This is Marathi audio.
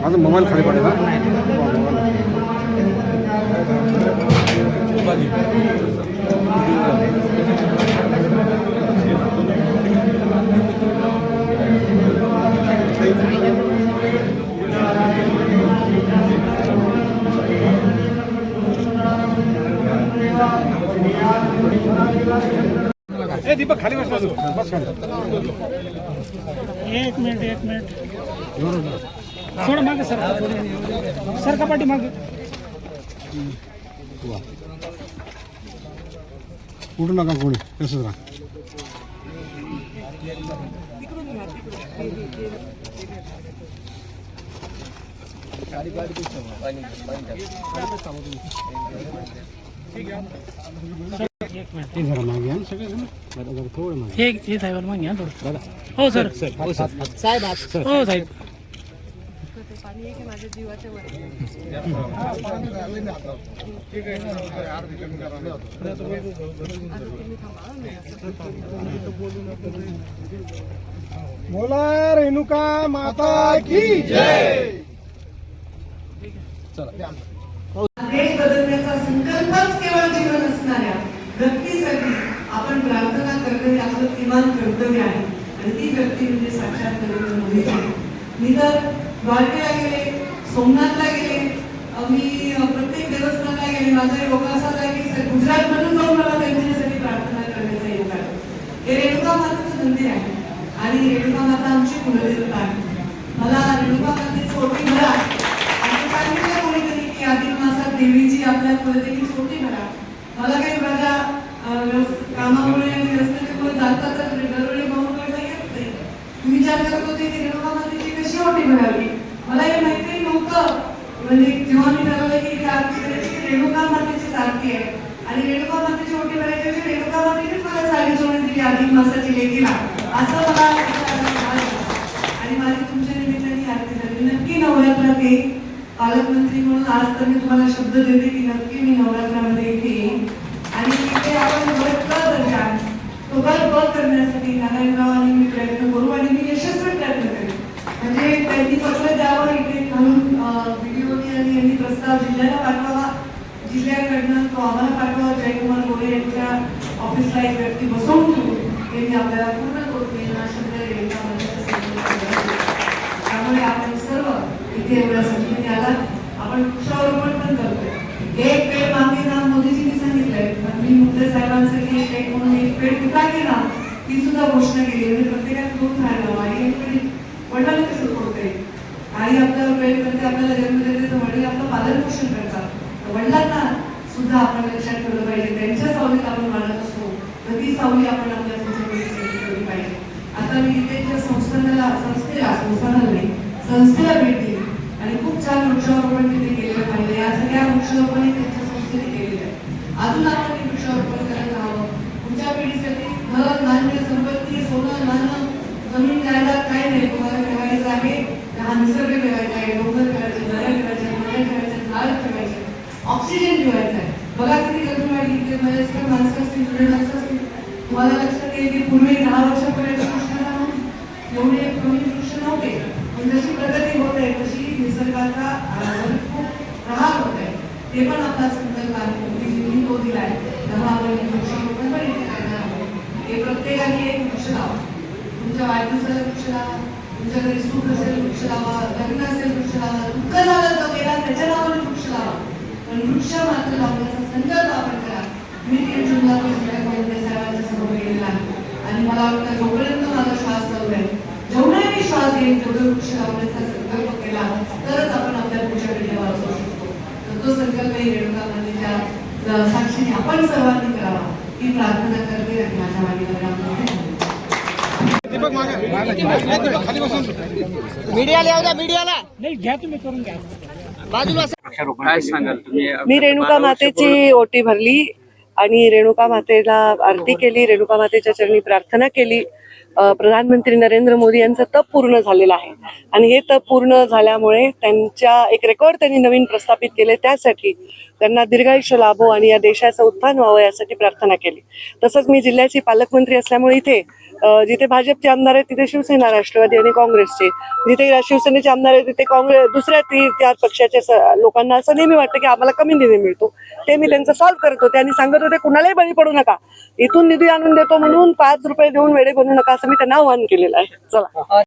माझा मोबाईल खाली पडेल ना दीपक खाली बस बस एक मिनिट थोडं मागे सर कपाटी मागे उठू नका कोणी कसं राहा जरा मागे या सगळे थोडं मागे हे साहेब मागे थोडं हो सर साहेब हो साहेब बोला रेणुका माता की जय. देश बदलण्याचा संकल्पच केवळ जीवन असणाऱ्या व्यक्तीसाठी आपण प्रार्थना करणे आपलं किमान कर्तव्य आहे आणि ती व्यक्ती म्हणजे साक्षात नरेंद्र मोदी. मी तर द्वारकेला गेले, सोमनाथला गेले, मी प्रत्येक देवस्थानाला गेले. माझा योग असा आहे की गुजरात मधून जाऊन मला त्यांच्यासाठी प्रार्थना करण्याचा योग आहे. हे रेणुका माताचं मंदिर आहे आणि रेणुका माता आमची कुलदेवता आहे. मला रेणुका मातेची ओटी भरा असं सांगितलं कोणीतरी की अधिक मासात देवीची आपल्या कुलदेवीची ओटी भरा. मला काही माझ्या कामामुळे आणि व्यस्ततेमुळे जाता तर दरवेळी भाऊकडे येत नाही. मी विचार करत होते की रेणुका मातेची कशी ओटी भरावी. मला हे माहिती नव्हतं. म्हणजे जेव्हा मी ठरवलं की आरती करायची रेणुका मातेची आरती आहे आणि रेणुका मातेची ओटी भरायची म्हणजे रेणुका मातेनेच मला साडी सोडून दिली अधिक मासाची लेकीला असं मला आणि माझी तुमच्या निमित्ताने आरती झाली. नक्की नवरात्रात येईल पालकमंत्री म्हणून. आज तर मी तुम्हाला शब्द देते की नक्की मी नवरात्रामध्ये इथे येईन आणि इथे आपण बळ करण्यासाठी नारायणराव आणि मी प्रयत्न करू आणि मी यशस्वी प्रयत्न करेन. म्हणजे त्यांनी पत्र द्यावं इथे घालून व्हिडिओनी आणि यांनी प्रस्ताव जिल्ह्याला पाठवावा, जिल्ह्याकडनं तो आम्हाला पाठवावा. जयकुमार गोरे यांच्या ऑफिसला एक व्यक्ती बसवून ठेवून त्यांनी आपल्याला पूर्ण करून येईल शब्द त्यामुळे आपण सर्व इथे एवढ्या संख्येने आलात. आपण वृक्षारोपण पण करतोय. एक पेड मागे नाम मोदीजींनी सांगितलंय पण मी मुद्दे साहेबांसाठी एक म्हणून एक पेड तुका केला ती सुद्धा घोषणा केली. म्हणजे प्रत्येकात दोन राहायला आई आणि वडिलांना कसं होतंय. आई आपल्यावर वेळ करते, आपल्याला जन्म देते तर वडील आपलं पालन पोषण करतात. वडिलांना सुद्धा आपण लक्षात ठेवलं पाहिजे. त्यांच्या सावलीत आपण वाढत असतो तर ती सावली आपण आपल्या पुढच्या पिढीसाठी ठेवली पाहिजे. आता मी इथे संस्थेला भेट दिली आणि खूप छान वृक्षारोपण तिथे केलेलं पाहिजे. या सगळ्या वृक्षारोपणी त्यांच्या संस्थेने केलेलं आहे. अजून आपण हे वृक्षारोपण करायला हवं. पुढच्या पिढीसाठी घर, धान्य, संपत्ती, सोनं, नाणं, जमीन, जायदाद काही नाही. तुम्हाला ठेवायचं आहे हा निसर्ग ठेवायचा आहे, डोंगर ठेवायचे, दऱ्या ठेवायच्या, नद्या ठेवायच्या, झाड ठेवायचे, ऑक्सिजन ठेवायचा आहे. बघा किती गरमी वाढली. इथे वयस्कर माणसं असतील, जुने माणसं असतील. तुम्हाला लक्षात येईल की पूर्वी 10 वर्षापर्यंत कृष्णाला एवढे कमी वृक्ष नव्हते. पण जशी प्रगती होत आहे तशी निसर्गाचा खूप प्रहार होत आहे. ते पण आपला संकल्प आहे. मोदीजींनी तो दिलाय तेव्हा आपण वृक्षारोपण पण इथे करणार आहोत. हे प्रत्येकाने एक वृक्ष लावा. तुमच्या वाढदिवसाला वृक्ष लावा, तुमच्या घरी सुख असेल वृक्ष लावा, लग्न असेल वृक्ष लावा, दुःख झालं तर गेला त्याच्या नावाने वृक्ष लावा. पण वृक्ष मात्र लावण्याचा संकल्प आपण करा. मी 3 जूनला साहेबांच्या समोर गेलेला आहे आणि मला वाटतं जोपर्यंत माझा श्वास चालू आहे जेवढे मी श्वास घेईन तेवढं वृक्ष लावण्याचा आपण सर्वांनी करावा ही प्रार्थना करते आणि माझ्या मागेला मीडियाला येऊ द्या, मीडियाला नाही घ्या, तुम्ही करून घ्या बाजूला. काय सांगाल तुम्ही? मी रेणुका मातेची ओटी भरली आणि रेणुका मातेला आरती केली, रेणुका मातेच्या चरणी प्रार्थना केली. प्रधानमंत्री नरेंद्र मोदी यांचं तप पूर्ण झालेलं आहे आणि हे तप पूर्ण झाल्यामुळे त्यांच्या एक रेकॉर्ड त्यांनी नवीन प्रस्थापित केले. त्यासाठी त्यांना दीर्घायुष्य लाभो आणि या देशाचं उत्थान व्हावं यासाठी प्रार्थना केली. तसंच मी जिल्ह्याची पालकमंत्री असल्यामुळे इथे जिथे भाजपचे आमदार आहेत तिथे शिवसेना, राष्ट्रवादी आणि काँग्रेसचे, जिथे शिवसेनेचे आमदार आहेत तिथे काँग्रेस, दुसऱ्या 3-4 पक्षाचे लोकांना असं नेहमी वाटतं की आम्हाला कमी निधी मिळतो. ते मी त्यांचं सॉल्व्ह करत होते आणि सांगत होते कुणालाही बळी पडू नका, इथून निधी आणून देतो म्हणून 5 रुपये देऊन वेडे बनू नका, असं मी त्यांना आवाहन केलेलं आहे. चला.